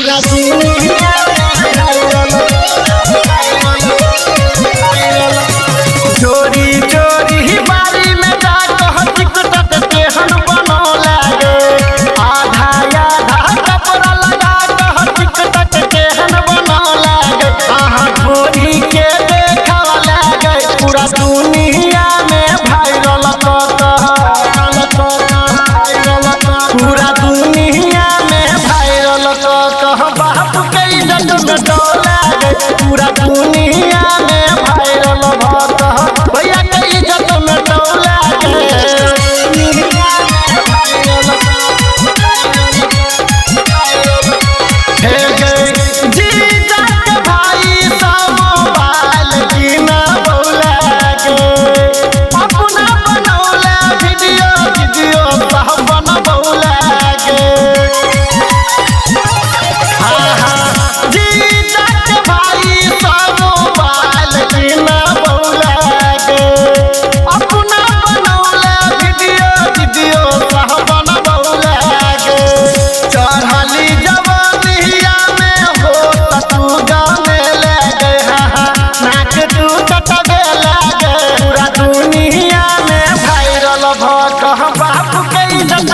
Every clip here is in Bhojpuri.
पूरा दुनिया चोरी चोरी बारी में जाकर टिकटक केहन बनो लागे आधा आधा कपड़ा लगा कर टिकटक केहन बनो लागे अहाँ चोरी के देखा लागे पूरा दुनिया में वायरल पूरा दुनिया में वायरल बाप के इज्जत में डोला पूरा दुनिया में वायरल भैया के इज्जत में डोला पूरा दुनिया में वायरल भैया के इज्जत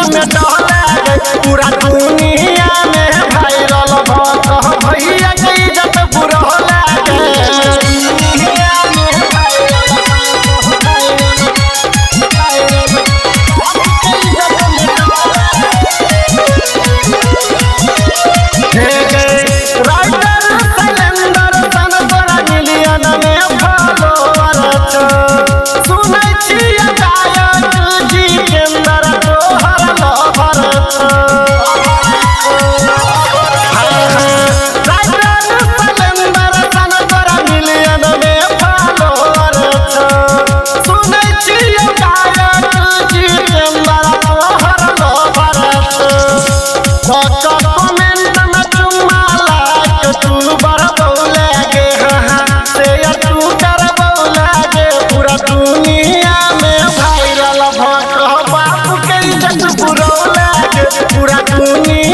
बुरा पूरा दुनिया